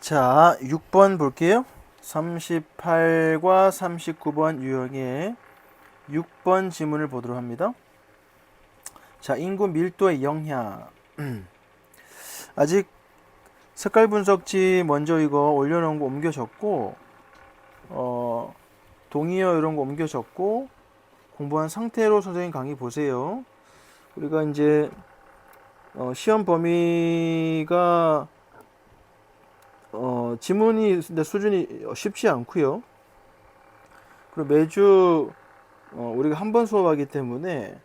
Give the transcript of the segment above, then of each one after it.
자, 6번 볼게요. 38과 39번 유형의 6번 지문을 보도록 합니다. 자, 인구 밀도의 영향. 아직 색깔 분석지 먼저 이거 올려놓은 거 옮겨 적고, 동의어 이런 거 옮겨 적고, 공부한 상태로 선생님 강의 보세요. 우리가 이제, 시험 범위가, 지문이 근데 수준이 쉽지 않고요. 그리고 매주 우리가 한 번 수업하기 때문에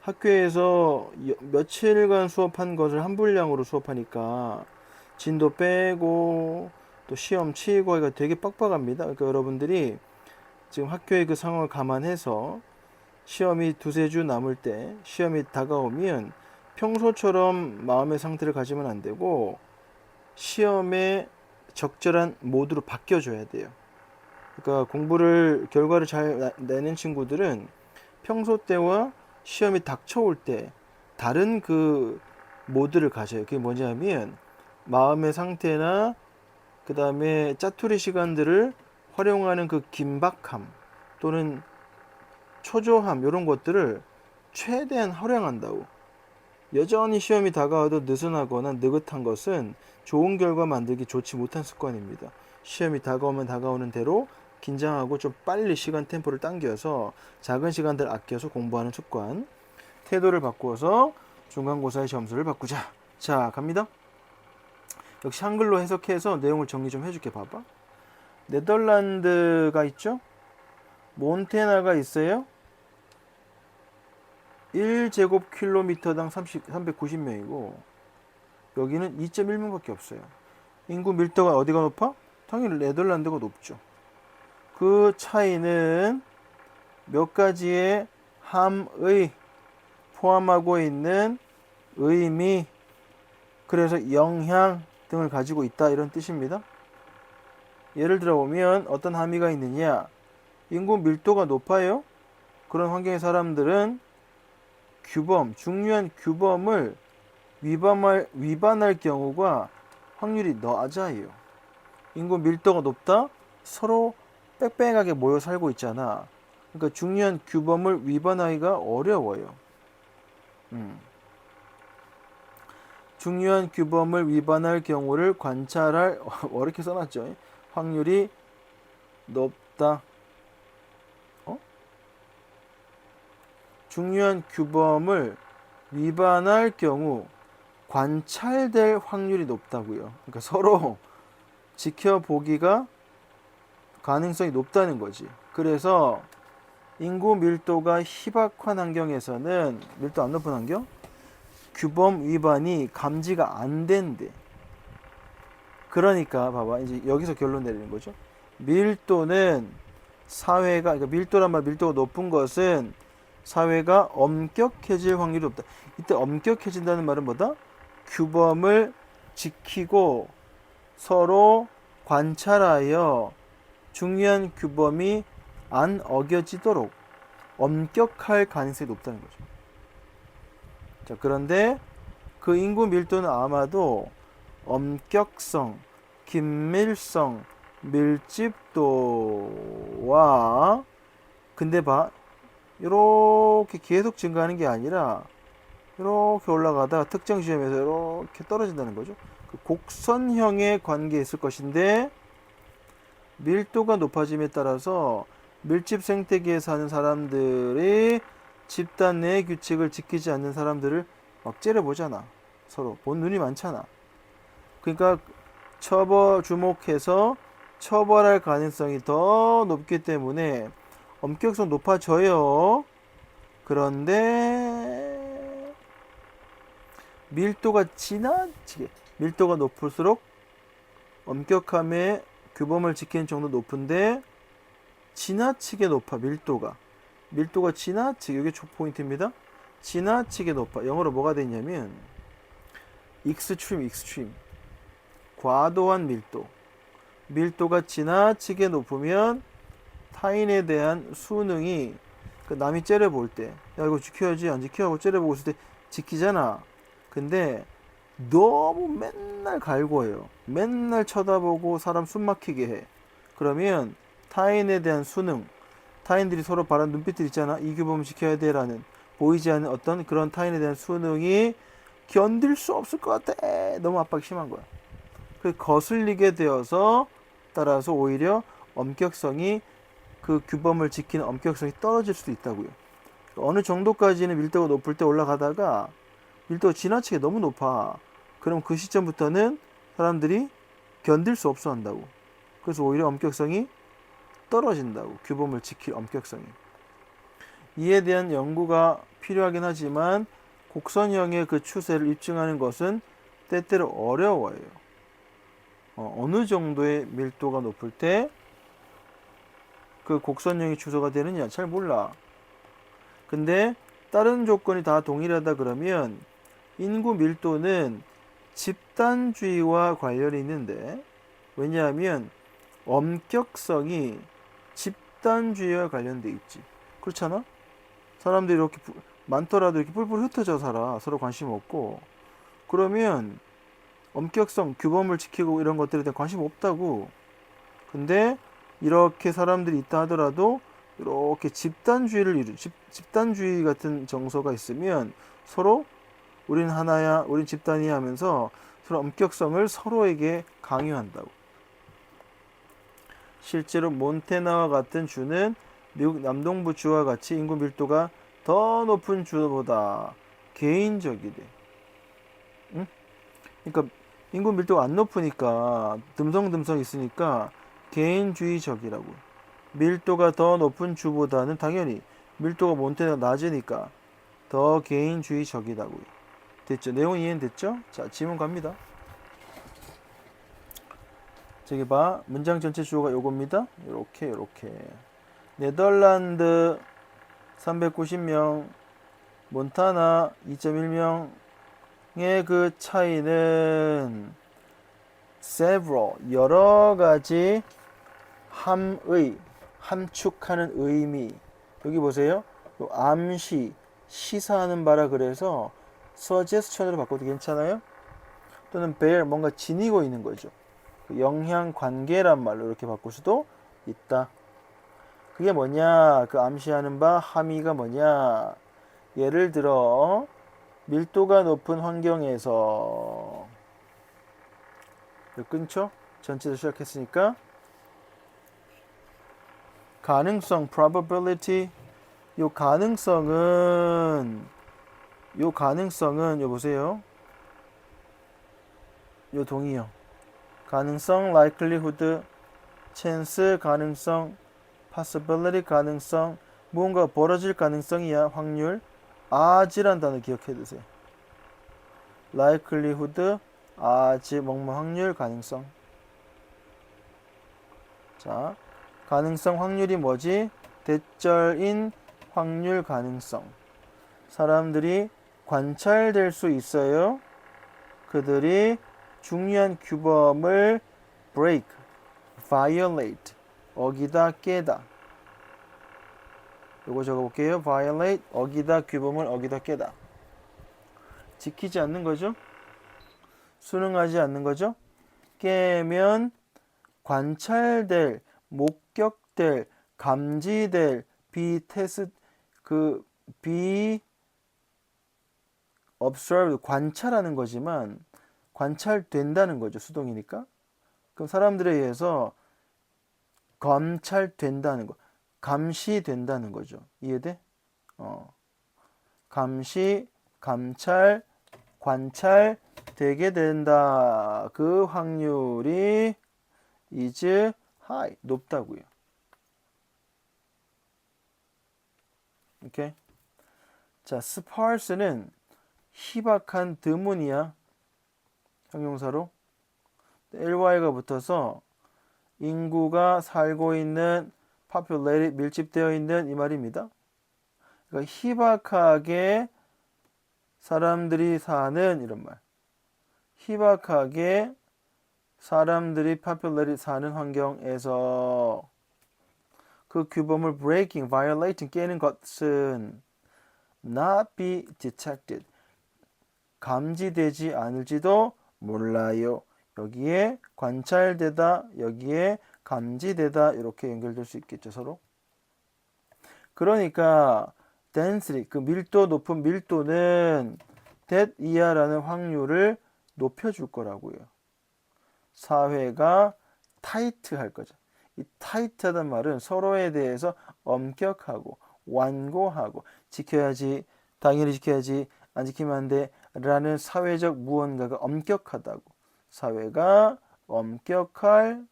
학교에서 며칠간 수업한 것을 한 분량으로 수업하니까 진도 빼고 또 시험 치고 하기가 되게 빡빡합니다. 그러니까 여러분들이 지금 학교의 그 상황을 감안해서 시험이 두세 주 남을 때 시험이 다가오면 평소처럼 마음의 상태를 가지면 안 되고 시험에 적절한 모드로 바뀌어줘야 돼요. 그러니까 결과를 잘 내는 친구들은 평소 때와 시험이 닥쳐올 때 다른 그 모드를 가져요. 그게 뭐냐면 마음의 상태나 그 다음에 짜투리 시간들을 활용하는 그 긴박함 또는 초조함 이런 것들을 최대한 활용한다고. 여전히 시험이 다가와도 느슨하거나 느긋한 것은 좋은 결과 만들기 좋지 못한 습관입니다. 시험이 다가오면 다가오는 대로 긴장하고 좀 빨리 시간 템포를 당겨서 작은 시간들 아껴서 공부하는 습관. 태도를 바꾸어서 중간고사의 점수를 바꾸자. 자, 갑니다. 역시 한글로 해석해서 내용을 정리 좀 해줄게. 봐봐. 네덜란드가 있죠? 몬테나가 있어요. 1제곱킬로미터당 390명이고 여기는 2.1명밖에 없어요. 인구 밀도가 어디가 높아? 당연히 네덜란드가 높죠. 그 차이는 몇 가지의 함의 포함하고 있는 의미, 그래서 영향 등을 가지고 있다 이런 뜻입니다. 예를 들어 보면 어떤 함의가 있느냐? 인구 밀도가 높아요. 그런 환경의 사람들은 중요한 규범을 위반할 경우가 확률이 낮아요. 인구 밀도가 높다? 서로 빽빽하게 모여 살고 있잖아. 그러니까 중요한 규범을 위반하기가 어려워요. 중요한 규범을 위반할 경우를 관찰할 어렵게 써놨죠. 확률이 높다. 중요한 규범을 위반할 경우 관찰될 확률이 높다고요. 그러니까 서로 지켜보기가 가능성이 높다는 거지. 그래서 인구 밀도가 희박한 환경에서는 밀도 안 높은 환경 규범 위반이 감지가 안 된대. 그러니까 봐봐 이제 여기서 결론 내리는 거죠. 밀도는 그러니까 밀도란 말 밀도가 높은 것은 사회가 엄격해질 확률이 없다. 이때 엄격해진다는 말은 뭐다? 규범을 지키고 서로 관찰하여 중요한 규범이 안 어겨지도록 엄격할 가능성이 높다는 거죠. 자, 그런데 그 인구 밀도는 아마도 엄격성, 긴밀성, 밀집도와 근데 봐 이렇게 계속 증가하는 게 아니라 이렇게 올라가다가 특정 지점에서 이렇게 떨어진다는 거죠. 그 곡선형의 관계에 있을 것인데 밀도가 높아짐에 따라서 밀집 생태계에 사는 사람들이 집단 내의 규칙을 지키지 않는 사람들을 막 째려보잖아. 서로 본 눈이 많잖아. 그러니까 주목해서 처벌할 가능성이 더 높기 때문에 엄격성 높아져요. 그런데 밀도가 높을수록 엄격함의 규범을 지키는 정도 높은데 지나치게 높아. 밀도가 지나치게, 이게 포인트입니다. 지나치게 높아. 영어로 뭐가 되냐면 extreme 과도한 밀도가 지나치게 높으면 타인에 대한 수능이 남이 째려볼 때 야 이거 지켜야지 안 지켜 하고 째려보고 있을 때 지키잖아. 근데 너무 맨날 갈구해요. 맨날 쳐다보고 사람 숨 막히게 해. 그러면 타인에 대한 수능, 타인들이 서로 바라는 눈빛들 있잖아. 이 규범을 지켜야 돼라는 보이지 않는 어떤 그런 타인에 대한 수능이 견딜 수 없을 것 같아. 너무 압박이 심한 거야. 그 거슬리게 되어서 따라서 오히려 엄격성이 그 규범을 지키는 엄격성이 떨어질 수도 있다고요. 어느 정도까지는 밀도가 높을 때 올라가다가 밀도가 지나치게 너무 높아. 그럼 그 시점부터는 사람들이 견딜 수 없어 한다고. 그래서 오히려 엄격성이 떨어진다고. 규범을 지킬 엄격성이. 이에 대한 연구가 필요하긴 하지만 곡선형의 그 추세를 입증하는 것은 때때로 어려워요. 어느 정도의 밀도가 높을 때 그 곡선형이 추세가 되느냐 잘 몰라. 근데 다른 조건이 다 동일하다 그러면 인구 밀도는 집단주의와 관련이 있는데, 왜냐하면 엄격성이 집단주의와 관련돼 있지. 그렇잖아? 사람들이 이렇게 많더라도 이렇게 뿔뿔 흩어져 살아. 서로 관심 없고. 그러면 엄격성, 규범을 지키고 이런 것들에 대한 관심 없다고. 근데 이렇게 사람들이 있다 하더라도 이렇게 집단주의 같은 정서가 있으면 서로 우린 하나야, 우린 집단이야 하면서 서로 엄격성을 서로에게 강요한다고. 실제로 몬태나와 같은 주는 미국 남동부 주와 같이 인구 밀도가 더 높은 주보다 개인적이래. 응? 그러니까 인구 밀도가 안 높으니까 듬성듬성 있으니까 개인주의적이라고. 밀도가 더 높은 주보다는 당연히 밀도가 몬태나가 낮으니까 더 개인주의적이라고요. 됐죠? 내용 이해는 됐죠? 자, 질문 갑니다. 저기 봐. 문장 전체 주어가 요겁니다. 요렇게. 네덜란드 390명, 몬타나 2.1명의 그 차이는 several, 여러 가지 함축하는 의미. 여기 보세요. 요 암시, 시사하는 바라 그래서 suggestion으로 바꿔도 괜찮아요? 또는 bear, 뭔가 지니고 있는 거죠. 영향 관계란 말로 이렇게 바꿀 수도 있다. 그게 뭐냐? 그 암시하는 바 함의가 뭐냐? 예를 들어 밀도가 높은 환경에서 끊죠? 전체도 시작했으니까 가능성 probability 요 가능성은 요 보세요. 요 동의어 가능성 likelihood chance 가능성 possibility 가능성 무언가 벌어질 가능성이야 확률 아지란 단어 기억해 두세요. likelihood 아지 뭐뭐 확률 가능성. 자, 가능성 확률이 뭐지? 대절인 확률 가능성. 사람들이 관찰될 수 있어요. 그들이 중요한 규범을 break, violate, 어기다 깨다. 요거 적어볼게요. violate, 어기다 규범을 어기다 깨다. 지키지 않는 거죠. 수능하지 않는 거죠. 깨면 관찰될, 목격될, 감지될, observed, 관찰하는 거지만 관찰된다는 거죠. 수동이니까. 그럼 사람들에 의해서 감찰된다는 거, 감시된다는 거죠. 이해돼? 감시, 감찰, 관찰 되게 된다. 그 확률이 is high, 높다고요. 오케이. 자, sparse는 희박한, 드문이야. 형용사로 ly가 붙어서 인구가 살고 있는 populated, 밀집되어 있는 이 말입니다. 그러니까 희박하게 사람들이 사는 이런 말. 희박하게 사람들이 populated 사는 환경에서 그 규범을 breaking, violating, 깨는 것은 not be detected. 감지되지 않을지도 몰라요. 여기에 관찰되다, 여기에 감지되다 이렇게 연결될 수 있겠죠, 서로. 그러니까 density, 그 밀도 높은 밀도는 that 이하라는 확률을 높여줄 거라고요. 사회가 타이트할 거죠. 이 타이트하단 말은 서로에 대해서 엄격하고 완고하고 지켜야지, 당연히 지켜야지, 안 지키면 안 돼 라는 사회적 무언가가 엄격하다고. 사회가 엄격할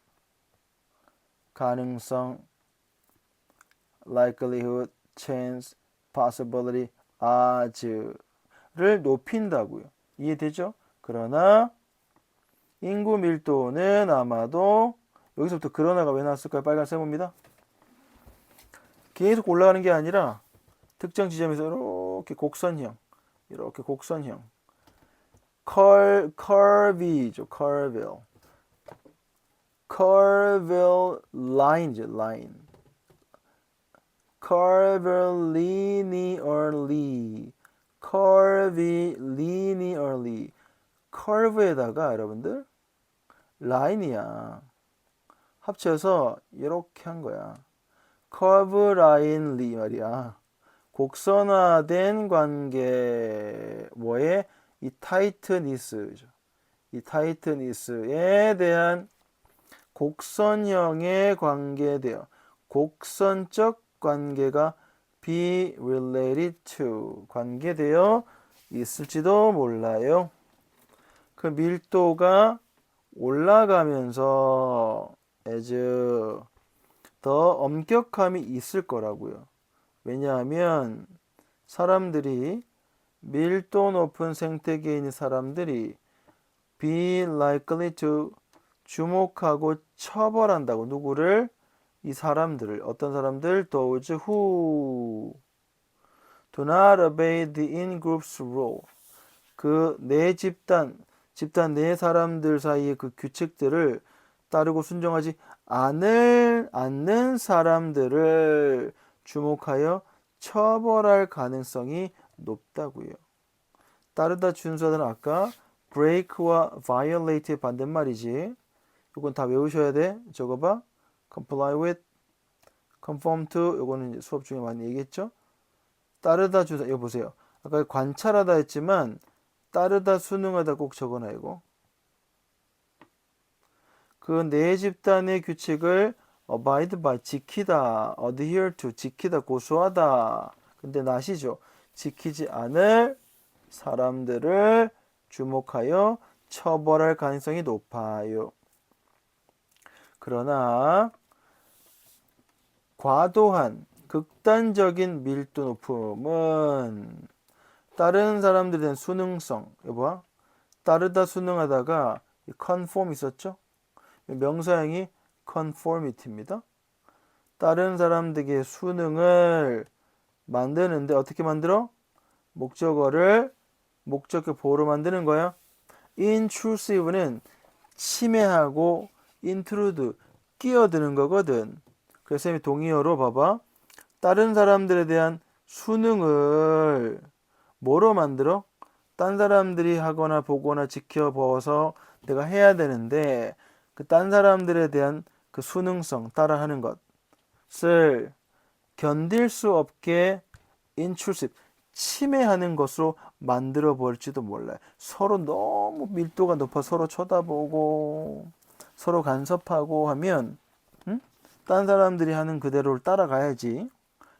가능성, likelihood, chance, possibility, odds를 높인다고요. 이해되죠? 그러나 인구 밀도는 아마도, 여기서부터 그러나가 왜 나왔을까요? 빨간 세모입니다. 계속 올라가는 게 아니라 특정 지점에서 이렇게 곡선형 curve이죠. curvil line이죠. line curvilinearly curve에다가 여러분들 라인이야. 합쳐서 이렇게 한 거야. curve linely 말이야. 곡선화된 관계, 뭐에? 이 타이트니스죠. 이 타이트니스에 대한 곡선형의 관계되어, 곡선적 관계가 be related to, 관계되어 있을지도 몰라요. 그 밀도가 올라가면서 as 더 엄격함이 있을 거라고요. 왜냐하면 사람들이, 밀도 높은 생태계에 있는 사람들이 be likely to, 주목하고 처벌한다고. 누구를? 이 사람들을. 어떤 사람들? those who do not obey the in-group's rule. 그 내 집단 내 사람들 사이의 그 규칙들을 따르고 순종하지 않는 사람들을 주목하여 처벌할 가능성이 높다고요. 따르다 준수하다는 아까 break와 violate의 반대말이지. 이건 다 외우셔야 돼. 적어봐. comply with, conform to, 이거는 이제 수업 중에 많이 얘기했죠. 따르다 준수, 이거 보세요. 아까 관찰하다 했지만 따르다 순응하다 꼭 적어놔. 이거 그 내 집단의 규칙을 abide by, 지키다, adhere to, 지키다, 고수하다. 근데 나시죠? 지키지 않을 사람들을 주목하여 처벌할 가능성이 높아요. 그러나 과도한 극단적인 밀도 높음은 다른 사람들에 대한 순응성, 여봐, 따르다 순응하다가 conform 있었죠? 명사형이 conformity입니다. 다른 사람들에게 순응을 만드는데 어떻게 만들어? 목적어를 목적격 보호로 만드는 거야. intrusive는 침해하고 intrude, 끼어드는 거거든. 그래서 쌤이 동의어로 봐봐. 다른 사람들에 대한 순응을 뭐로 만들어? 딴 사람들이 하거나 보거나 지켜봐서 내가 해야 되는데 그 딴 사람들에 대한 그 순응성, 따라하는 것을 견딜 수 없게 intrusive, 침해하는 것으로 만들어 버릴지도 몰라요. 서로 너무 밀도가 높아 서로 쳐다보고 서로 간섭하고 하면 딴 사람들이 하는 그대로를 따라가야지.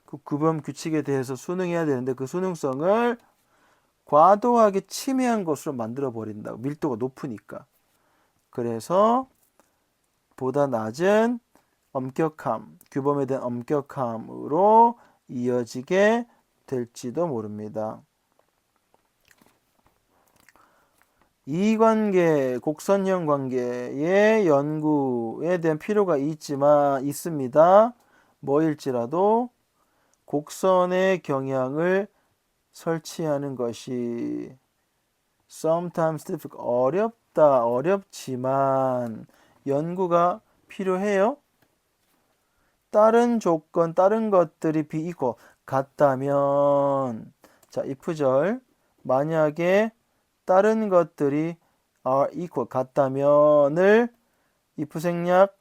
그 규범 규칙에 대해서 순응해야 되는데 그 순응성을 과도하게 침해한 것으로 만들어 버린다고. 밀도가 높으니까. 그래서 보다 낮은 엄격함, 규범에 대한 엄격함으로 이어지게 될지도 모릅니다. 이 관계, 곡선형 관계의 연구에 대한 필요가 있습니다. 뭐일지라도 곡선의 경향을 설치하는 것이 sometimes difficult, 어렵지만 연구가 필요해요. 다른 조건, 다른 것들이 비이고 같다면, 자, if절, 만약에 다른 것들이 are equal 같다면을 if 생략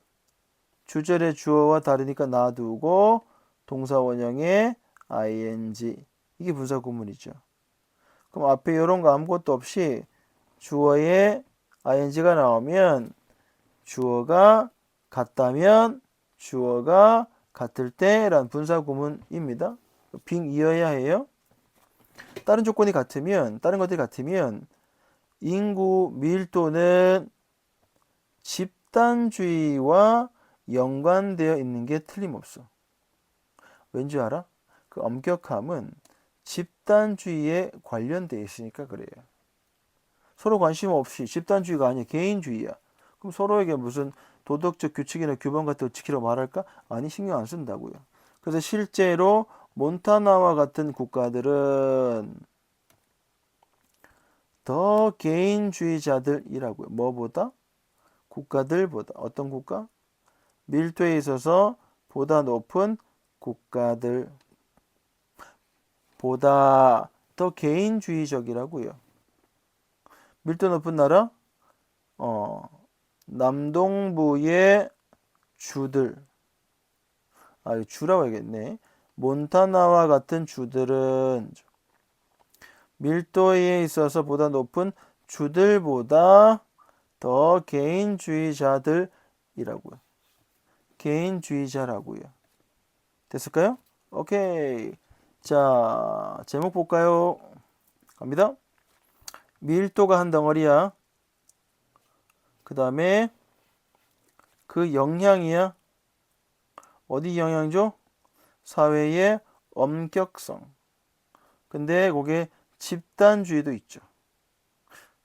주절의 주어와 다르니까 놔두고 동사 원형에 ing 이게 분사 구문이죠. 그럼 앞에 이런 거 아무것도 없이 주어에 ing가 나오면 주어가 같다면 주어가 같을 때란 분사 구문입니다. 빙이어야 해요. 다른 조건이 같으면 다른 것들이 같으면 인구 밀도는 집단주의와 연관되어 있는 게 틀림없어. 왠지 알아? 그 엄격함은 집단주의에 관련되어 있으니까 그래요. 서로 관심 없이 집단주의가 아니야. 개인주의야. 그럼 서로에게 무슨 도덕적 규칙이나 규범 같은 거 지키라고 말할까? 아니, 신경 안 쓴다고요. 그래서 실제로 몬타나와 같은 국가들은 더 개인주의자들이라고요. 뭐보다? 국가들보다. 어떤 국가? 밀도에 있어서 보다 높은 국가들 보다 더 개인주의적이라고요. 밀도 높은 나라? 남동부의 주들. 이거 주라고 해야겠네. 몬타나와 같은 주들은 밀도에 있어서 보다 높은 주들보다 더 개인주의자들이라고요. 개인주의자라고요. 됐을까요? 오케이. 자, 제목 볼까요? 갑니다. 밀도가 한 덩어리야. 그 다음에 그 영향이야. 어디 영향 줘? 사회의 엄격성. 근데 그게 집단주의도 있죠.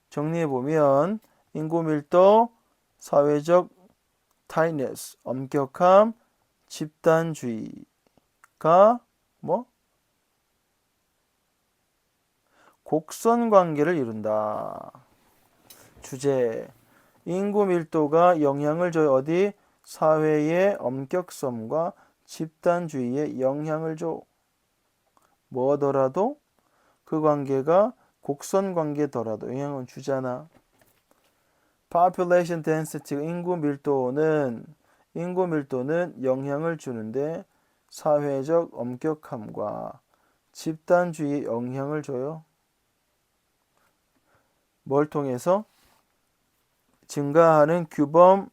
정리해보면 인구 밀도, 사회적 tightness, 엄격함, 집단주의가 뭐? 곡선 관계를 이룬다. 주제. 인구 밀도가 영향을 줘요. 어디? 사회의 엄격성과 집단주의에 영향을 줘. 뭐더라도 그 관계가 곡선 관계더라도 영향을 주잖아. population density, 인구 밀도는 영향을 주는데 사회적 엄격함과 집단주의에 영향을 줘요. 뭘 통해서? 증가하는 규범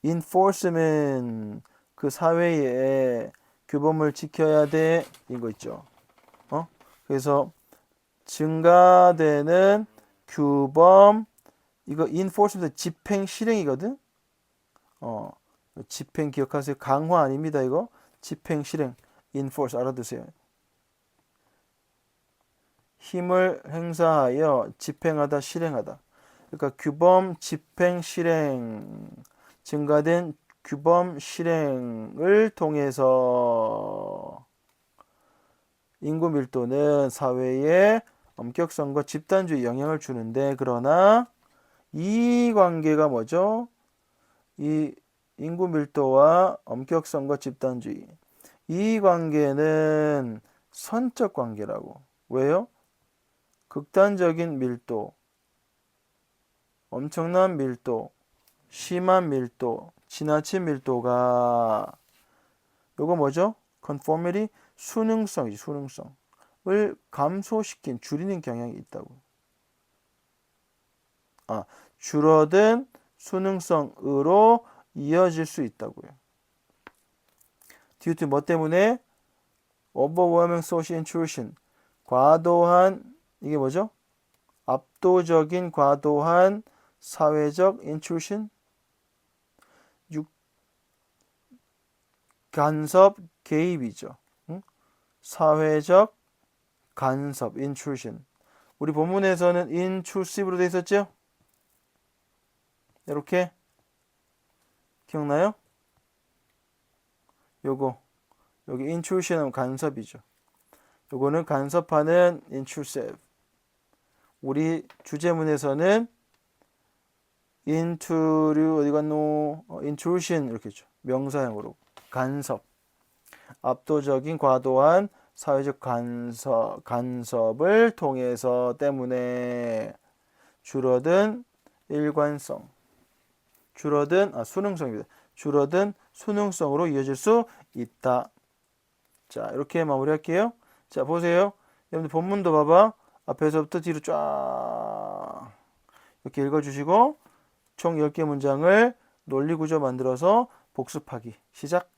enforcement, 그 사회에 규범을 지켜야 돼. 이거 있죠. 그래서 증가되는 규범, 이거 enforcement 집행 실행이거든. 집행 기억하세요. 강화 아닙니다. 이거 집행 실행 enforce 알아두세요. 힘을 행사하여 집행하다 실행하다. 그러니까 규범 집행 실행, 증가된 규범 실행을 통해서 인구 밀도는 사회에 엄격성과 집단주의 영향을 주는데, 그러나 이 관계가 뭐죠? 이 인구 밀도와 엄격성과 집단주의, 이 관계는 선적 관계라고. 왜요? 극단적인 밀도, 엄청난 밀도, 심한 밀도, 지나친 밀도가 요거 뭐죠? conformity, 순응성이지. 순응성을 감소시킨, 줄이는 경향이 있다고. 줄어든 순응성으로 이어질 수 있다고요. due to 뭐 때문에? overwhelming social intrusion, 과도한, 이게 뭐죠? 압도적인 과도한 사회적 intrusion, 간섭 개입이죠. 사회적 간섭 intrusion. 우리 본문에서는 intrusive로 되어 있었죠? 이렇게 기억나요? 요거 여기 intrusion은 간섭이죠. 요거는 간섭하는 intrusive. 우리 주제문에서는 어디 갔노? intrusion 이렇게 했죠. 명사형으로 간섭. 압도적인 과도한 사회적 간섭을 통해서 때문에 줄어든 일관성. 수능성입니다. 줄어든 수능성으로 이어질 수 있다. 자, 이렇게 마무리할게요. 자, 보세요. 여러분들 본문도 봐봐. 앞에서부터 뒤로 쫙 이렇게 읽어주시고 총 10개 문장을 논리구조 만들어서 복습하기 시작.